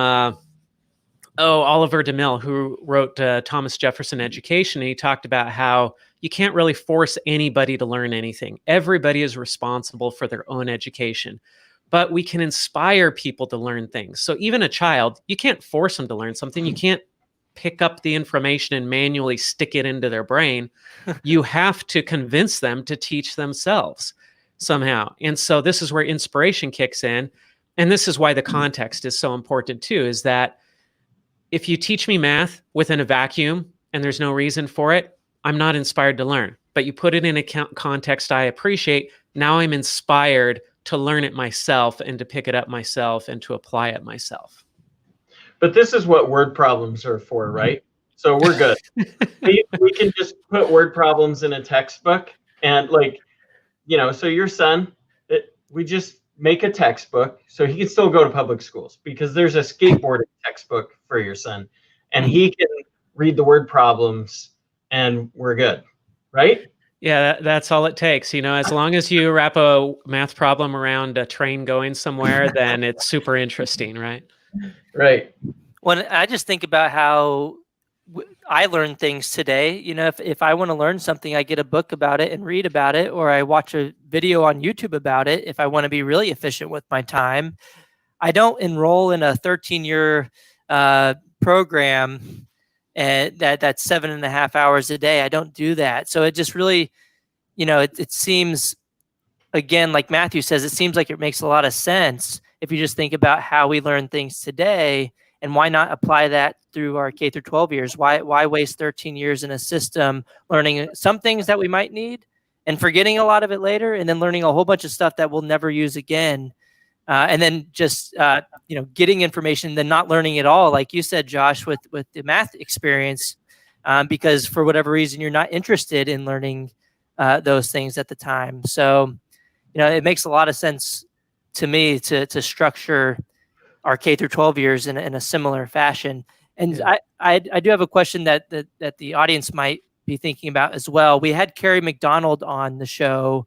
Oliver DeMille, who wrote Thomas Jefferson Education. And he talked about how you can't really force anybody to learn anything. Everybody is responsible for their own education, but we can inspire people to learn things. So even a child, you can't force them to learn something. You can't pick up the information and manually stick it into their brain. You have to convince them to teach themselves somehow. And so this is where inspiration kicks in. And this is why the context is so important too, is that if you teach me math within a vacuum and there's no reason for it, I'm not inspired to learn. But you put it in a context I appreciate, now I'm inspired to learn it myself and to pick it up myself and to apply it myself. But this is what word problems are for, right? So we're good. we can just put word problems in a textbook and, like, you know, so your son, we just make a textbook so he can still go to public schools, because there's a skateboarding textbook for your son and he can read the word problems and we're good, right? Yeah, that's all it takes. You know, as long as you wrap a math problem around a train going somewhere, then it's super interesting, right? Right. Well, I just think about how I learn things today. You know, if I want to learn something, I get a book about it and read about it, or I watch a video on YouTube about it. If I want to be really efficient with my time, I don't enroll in a 13-year program and that's 7.5 hours a day. I don't do that. So it just really, you know, it seems, again, like Matthew says, it seems like it makes a lot of sense if you just think about how we learn things today, and why not apply that through our K through 12 years? Why waste 13 years in a system learning some things that we might need and forgetting a lot of it later, and then learning a whole bunch of stuff that we'll never use again, and then just you know, getting information, then not learning at all, like you said, Josh, with the math experience, because for whatever reason you're not interested in learning those things at the time. So, you know, it makes a lot of sense to me to structure our K through 12 years in a similar fashion. And yeah. I do have a question that the audience might be thinking about as well. We had Carrie McDonald on the show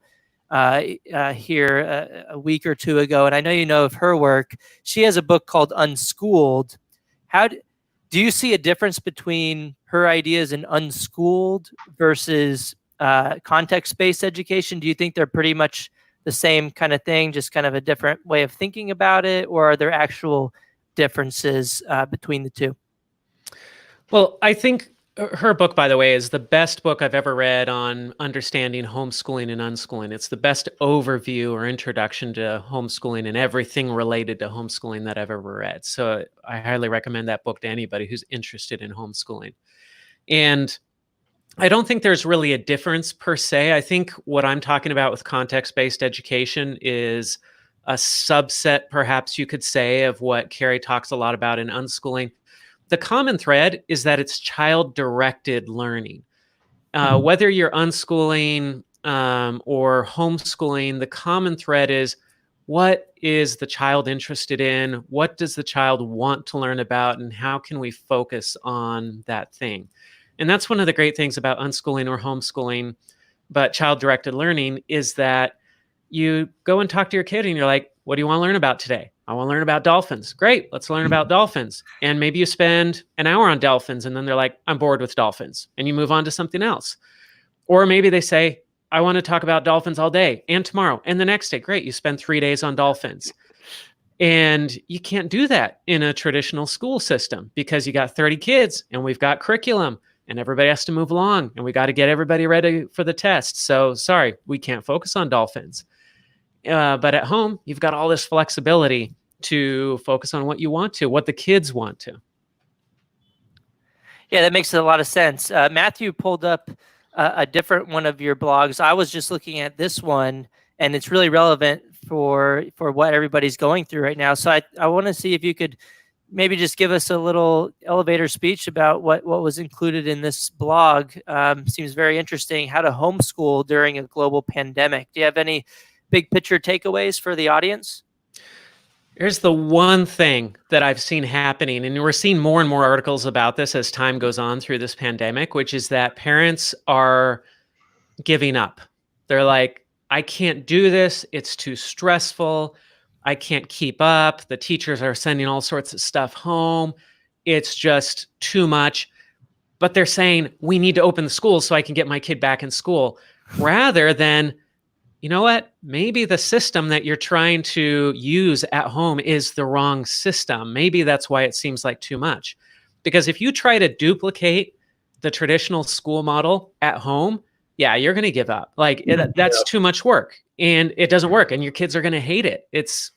here a week or two ago, and I know you know of her work. She has a book called Unschooled. How do you see a difference between her ideas in Unschooled versus context-based education? Do you think they're pretty much the same kind of thing, just kind of a different way of thinking about it, or are there actual differences between the two? Well, I think her book, by the way, is the best book I've ever read on understanding homeschooling and unschooling. It's the best overview or introduction to homeschooling and everything related to homeschooling that I've ever read. So I highly recommend that book to anybody who's interested in homeschooling. And I don't think there's really a difference per se. I think what I'm talking about with context-based education is a subset, perhaps you could say, of what Carrie talks a lot about in unschooling. The common thread is that it's child-directed learning. Whether you're unschooling or homeschooling, the common thread is, what is the child interested in? What does the child want to learn about? And how can we focus on that thing? And that's one of the great things about unschooling or homeschooling, but child-directed learning, is that you go and talk to your kid and you're like, what do you want to learn about today? I want to learn about dolphins. Great, let's learn about dolphins. And maybe you spend an hour on dolphins and then they're like, I'm bored with dolphins. And you move on to something else. Or maybe they say, I want to talk about dolphins all day and tomorrow and the next day. Great, you spend 3 days on dolphins. And you can't do that in a traditional school system because you got 30 kids and we've got curriculum and everybody has to move along and we got to get everybody ready for the test. So sorry, we can't focus on dolphins. But at home, you've got all this flexibility to focus on what you want to, what the kids want to. Yeah, that makes a lot of sense. Matthew pulled up a different one of your blogs. I was just looking at this one, and it's really relevant for what everybody's going through right now. So I want to see if you could maybe just give us a little elevator speech about what was included in this blog. Seems very interesting. How to homeschool during a global pandemic. Do you have any big picture takeaways for the audience? Here's the one thing that I've seen happening, and we're seeing more and more articles about this as time goes on through this pandemic, which is that parents are giving up. They're like, I can't do this. It's too stressful. I can't keep up. The teachers are sending all sorts of stuff home. It's just too much. But they're saying, we need to open the schools so I can get my kid back in school, rather than, you know what? Maybe the system that you're trying to use at home is the wrong system. Maybe that's why it seems like too much. Because if you try to duplicate the traditional school model at home, yeah, you're going to give up. That's too much work and it doesn't work and your kids are going to hate it. It's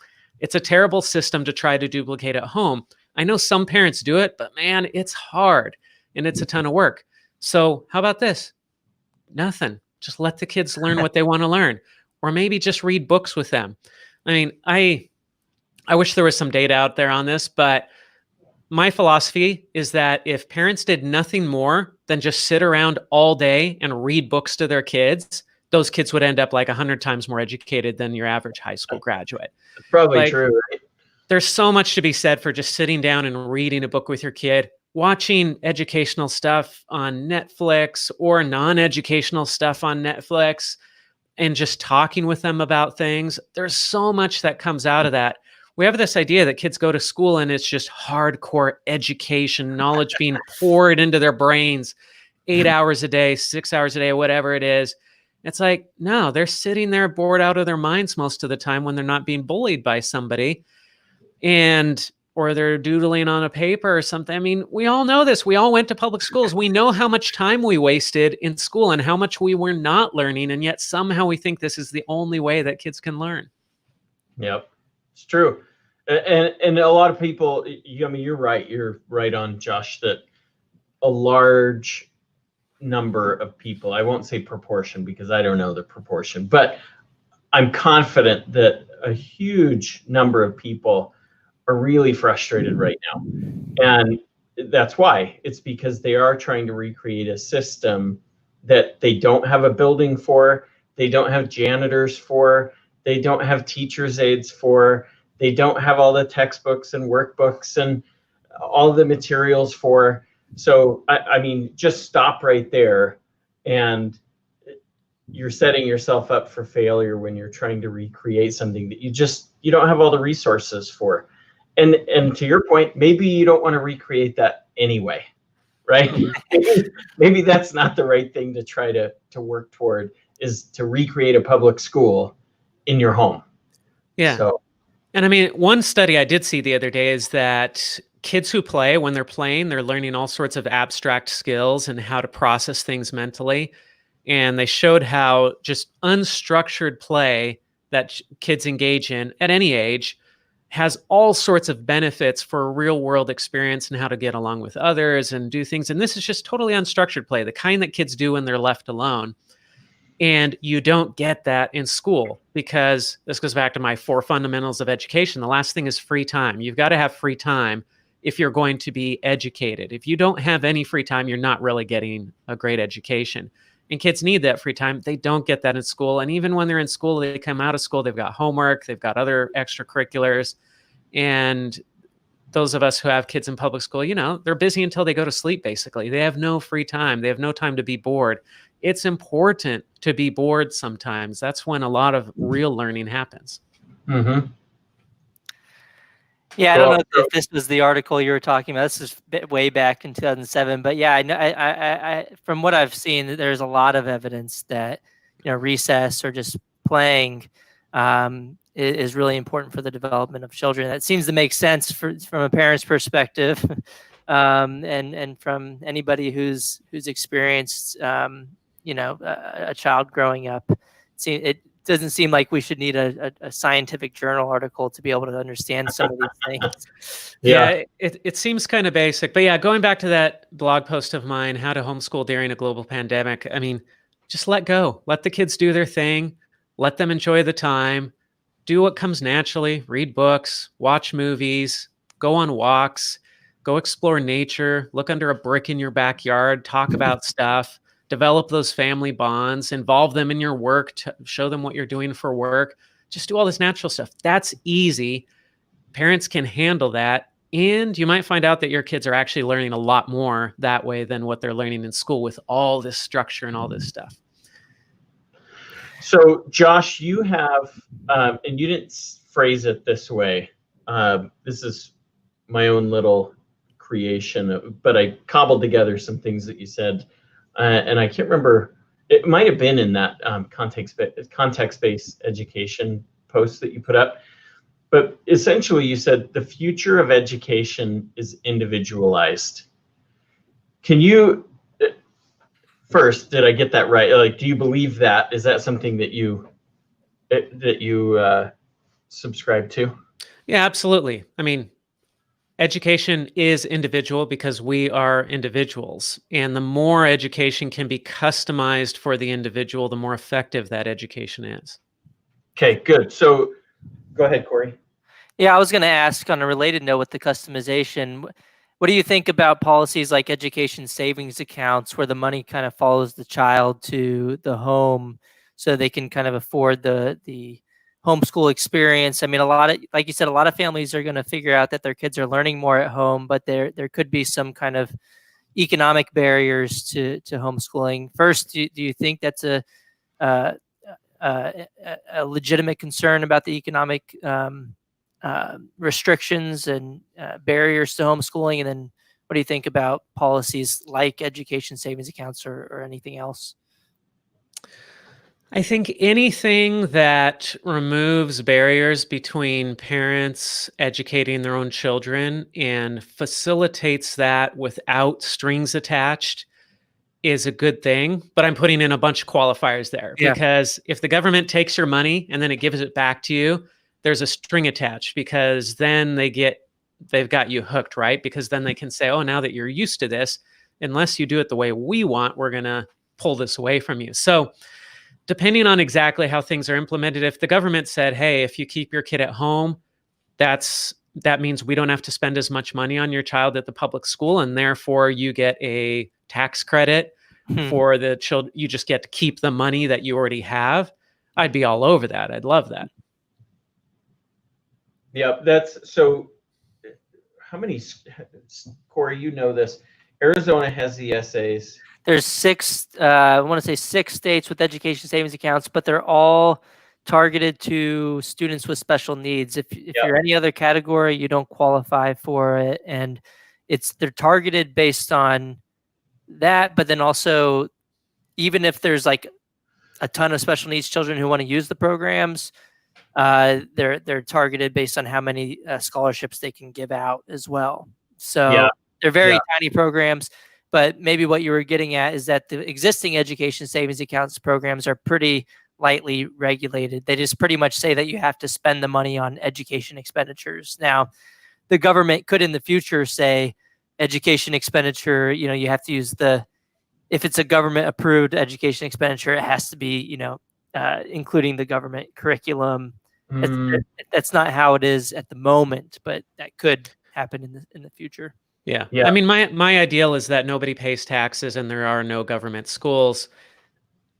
a terrible system to try to duplicate at home. I know some parents do it, but man, it's hard and it's a ton of work. So how about this? Nothing. Just let the kids learn what they want to learn. Or maybe just read books with them. I mean, I wish there was some data out there on this, but my philosophy is that if parents did nothing more than just sit around all day and read books to their kids, those kids would end up like 100 times more educated than your average high school graduate. It's probably true, right? There's so much to be said for just sitting down and reading a book with your kid, watching educational stuff on Netflix or non-educational stuff on Netflix, and just talking with them about things. There's so much that comes out of that. We have this idea that kids go to school and it's just hardcore education, knowledge being poured into their brains 8 hours a day, 6 hours a day, whatever it is. It's like, no, they're sitting there bored out of their minds most of the time when they're not being bullied by somebody, or they're doodling on a paper or something. I mean, we all know this. We all went to public schools. We know how much time we wasted in school and how much we were not learning. And yet somehow we think this is the only way that kids can learn. Yep, it's true. And a lot of people, you're right. You're right on, Josh, that a large number of people, I won't say proportion because I don't know the proportion, but I'm confident that a huge number of people are really frustrated right now. And that's why. It's because they are trying to recreate a system that they don't have a building for, they don't have janitors for, they don't have teachers' aides for, they don't have all the textbooks and workbooks and all the materials for. So, I mean, just stop right there, and you're setting yourself up for failure when you're trying to recreate something that you don't have all the resources for. And to your point, maybe you don't want to recreate that anyway, right? maybe that's not the right thing to try to work toward, is to recreate a public school in your home. Yeah. So, and I mean, one study I did see the other day is that kids who play, when they're playing, they're learning all sorts of abstract skills and how to process things mentally. And they showed how just unstructured play that kids engage in at any age has all sorts of benefits for a real world experience and how to get along with others and do things. And this is just totally unstructured play, the kind that kids do when they're left alone. And you don't get that in school, because this goes back to my 4 fundamentals of education. The last thing is free time. You've got to have free time if you're going to be educated. If you don't have any free time, you're not really getting a great education. And kids need that free time. They don't get that in school. And even when they're in school, they come out of school, they've got homework, they've got other extracurriculars. And those of us who have kids in public school, they're busy until they go to sleep, basically. They have no free time. They have no time to be bored. It's important to be bored sometimes. That's when a lot of real learning happens. Mm-hmm. Yeah, I don't know if this was the article you were talking about. This is way back in 2007, but yeah, I know. I from what I've seen, there's a lot of evidence that recess or just playing is really important for the development of children. That seems to make sense from a parent's perspective, and from anybody who's experienced a child growing up. It doesn't seem like we should need a scientific journal article to be able to understand some of these things. Yeah, it seems kind of basic. But yeah, going back to that blog post of mine, How to Homeschool During a Global Pandemic, I mean, just let go. Let the kids do their thing. Let them enjoy the time. Do what comes naturally. Read books, watch movies, go on walks, go explore nature, look under a brick in your backyard, talk about stuff. Develop those family bonds, involve them in your work, to show them what you're doing for work. Just do all this natural stuff. That's easy. Parents can handle that. And you might find out that your kids are actually learning a lot more that way than what they're learning in school with all this structure and all this stuff. So Josh, you have, and you didn't phrase it this way. This is my own little creation, but I cobbled together some things that you said. And I can't remember, it might have been in that context-based education post that you put up. But essentially you said the future of education is individualized. Can you, first, did I get that right? Like, do you believe that? Is that something that you subscribe to? Yeah, absolutely. I mean, education is individual because we are individuals. And the more education can be customized for the individual, the more effective that education is. Okay, good. So go ahead, Corey. Yeah, I was going to ask on a related note with the customization, what do you think about policies like education savings accounts where the money kind of follows the child to the home so they can kind of afford the homeschool experience? I mean, like you said, a lot of families are going to figure out that their kids are learning more at home, but there could be some kind of economic barriers to homeschooling. First, do you think that's a legitimate concern about the economic restrictions and barriers to homeschooling? And then what do you think about policies like education savings accounts or anything else? I think anything that removes barriers between parents educating their own children and facilitates that without strings attached is a good thing. But I'm putting in a bunch of qualifiers there, because if the government takes your money and then it gives it back to you, there's a string attached, because then they've got you hooked, right? Because then they can say, oh, now that you're used to this, unless you do it the way we want, we're going to pull this away from you. So depending on exactly how things are implemented, if the government said, hey, if you keep your kid at home, that means we don't have to spend as much money on your child at the public school, and therefore you get a tax credit for the children. You just get to keep the money that you already have. I'd be all over that. I'd love that. Yeah, that's so. How many, Corey, you know this, Arizona has the ESAs. There's I want to say 6 states with education savings accounts, but they're all targeted to students with special needs. If you're any other category, you don't qualify for it. And they're targeted based on that, but then also, even if there's like a ton of special needs children who want to use the programs, they're targeted based on how many scholarships they can give out as well. So they're very tiny programs. But maybe what you were getting at is that the existing education savings accounts programs are pretty lightly regulated. They just pretty much say that you have to spend the money on education expenditures. Now, the government could in the future say education expenditure, you have to use the if it's a government approved education expenditure, it has to be, including the government curriculum. That's not how it is at the moment, but that could happen in the future. Yeah. I mean, my ideal is that nobody pays taxes and there are no government schools.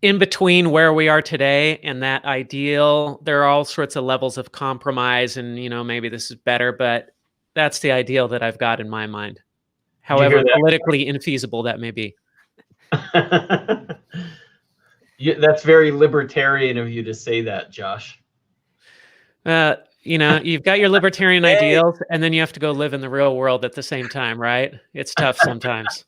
In between where we are today and that ideal, there are all sorts of levels of compromise, and maybe this is better, but that's the ideal that I've got in my mind. However politically infeasible that may be. That's very libertarian of you to say that, Josh. You've got your libertarian ideals, and then you have to go live in the real world at the same time, right? It's tough sometimes.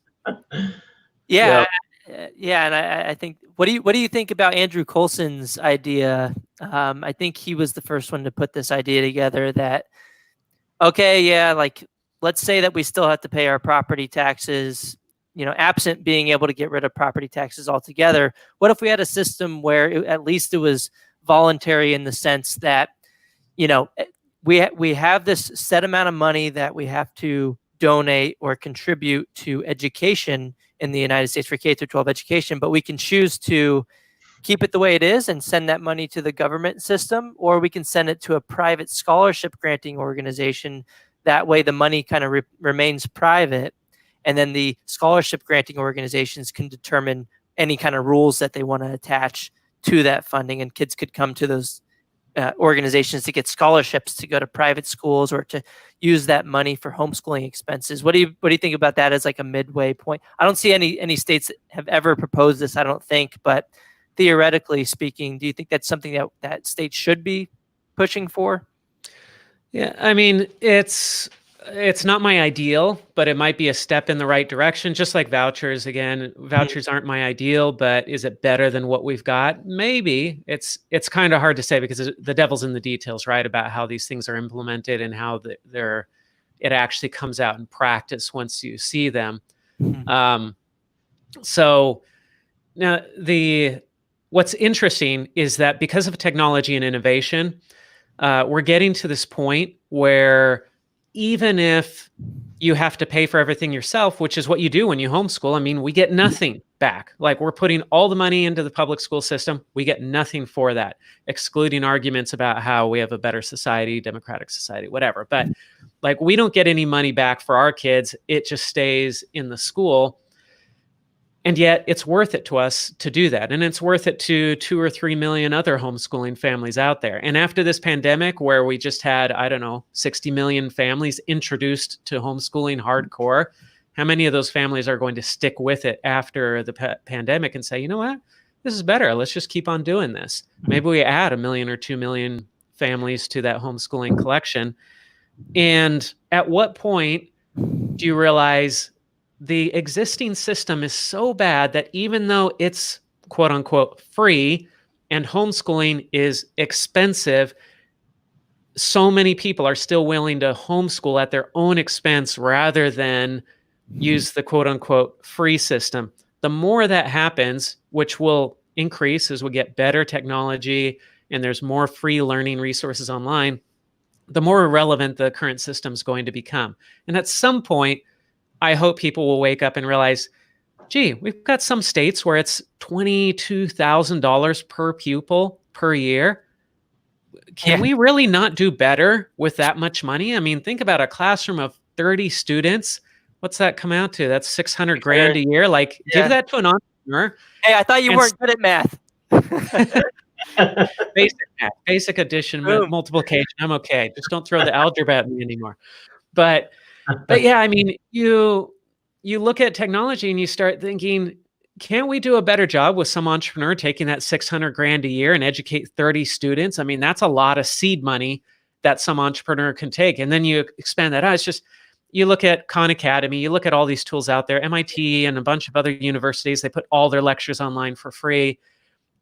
Yeah. And I think, what do you think about Andrew Coulson's idea? I think he was the first one to put this idea together that, let's say that we still have to pay our property taxes, absent being able to get rid of property taxes altogether. What if we had a system where at least it was voluntary in the sense that, we have this set amount of money that we have to donate or contribute to education in the United States for K-12 education, but we can choose to keep it the way it is and send that money to the government system, or we can send it to a private scholarship granting organization. That way the money kind of remains private, and then the scholarship granting organizations can determine any kind of rules that they want to attach to that funding, and kids could come to those organizations to get scholarships to go to private schools or to use that money for homeschooling expenses. What do you think about that as like a midway point? I don't see any states that have ever proposed this, I don't think, but theoretically speaking, do you think that's something that states should be pushing for? Yeah, I mean, it's not my ideal, but it might be a step in the right direction, just like vouchers. Again, vouchers aren't my ideal, but is it better than what we've got? Maybe. It's kind of hard to say because the devil's in the details, right, about how these things are implemented and how it actually comes out in practice once you see them. So now what's interesting is that because of technology and innovation, we're getting to this point where even if you have to pay for everything yourself, which is what you do when you homeschool, I mean, we get nothing back. Like, we're putting all the money into the public school system. We get nothing for that, excluding arguments about how we have a better society, democratic society, whatever. But like, we don't get any money back for our kids. It just stays in the school. And yet it's worth it to us to do that. And it's worth it to 2 or 3 million other homeschooling families out there. And after this pandemic, where we just had, 60 million families introduced to homeschooling hardcore, how many of those families are going to stick with it after the pandemic and say, you know what, this is better. Let's just keep on doing this. Maybe we add 1 million or 2 million families to that homeschooling collection. And at what point do you realize the existing system is so bad that even though it's quote unquote free and homeschooling is expensive, so many people are still willing to homeschool at their own expense rather than use the quote unquote free system? The more that happens, which will increase as we get better technology and there's more free learning resources online, the more irrelevant the current system is going to become. And at some point, I hope people will wake up and realize, gee, we've got some states where it's $22,000 per pupil per year. Can we really not do better with that much money? I mean, think about a classroom of 30 students. What's that come out to? That's $600,000 a year. Like, give that to an entrepreneur. Hey, I thought you weren't good at math. Basic math, basic addition, multiplication. I'm okay. Just don't throw the algebra at me anymore. But yeah, I mean, you look at technology and you start thinking, can't we do a better job with some entrepreneur taking that $600,000 a year and educate 30 students? I mean, that's a lot of seed money that some entrepreneur can take. And then you expand that out. It's just, you look at Khan Academy, you look at all these tools out there, MIT and a bunch of other universities, they put all their lectures online for free.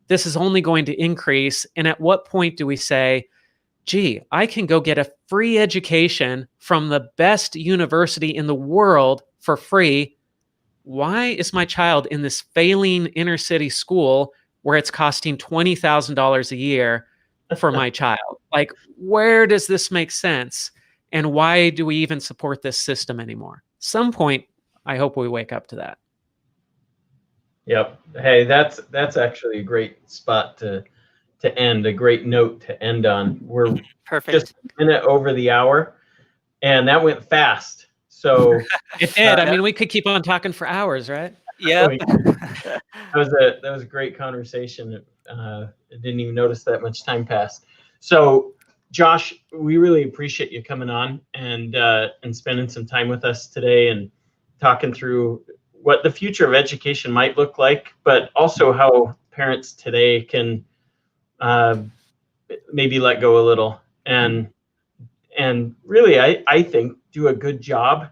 This is only going to increase. And at what point do we say, gee, I can go get a free education from the best university in the world for free? Why is my child in this failing inner city school where it's costing $20,000 a year for my child? Like, where does this make sense? And why do we even support this system anymore? Some point, I hope we wake up to that. Yep. Hey, that's actually a great spot to end, a great note to end on. We're Perfect. just a minute over the hour, and that went fast. So It did. I mean, we could keep on talking for hours, right? Yep. that was a great conversation. I didn't even notice that much time passed. So, Josh, we really appreciate you coming on and spending some time with us today and talking through what the future of education might look like, but also how parents today can maybe let go a little and really, I think, do a good job,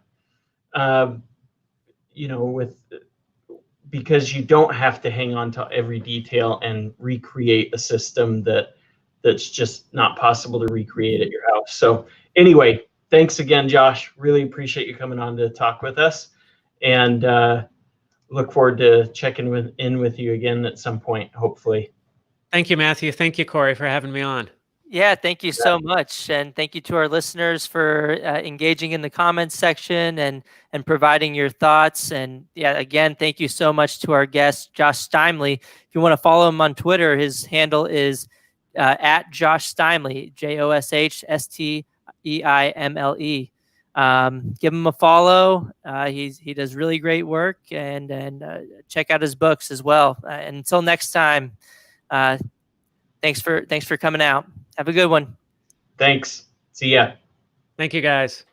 because you don't have to hang on to every detail and recreate a system that's just not possible to recreate at your house. So anyway, thanks again, Josh. Really appreciate you coming on to talk with us, and look forward to checking in with you again at some point, hopefully. Thank you, Matthew. Thank you, Corey, for having me on. Yeah, thank you so much. And thank you to our listeners for engaging in the comments section and providing your thoughts. And yeah, again, thank you so much to our guest, Josh Steimle. If you want to follow him on Twitter, his handle is at Josh Steimle, JoshSteimle. Give him a follow. He does really great work, and check out his books as well. Until next time, thanks for coming out. Have a good one. Thanks. See ya. Thank you, guys.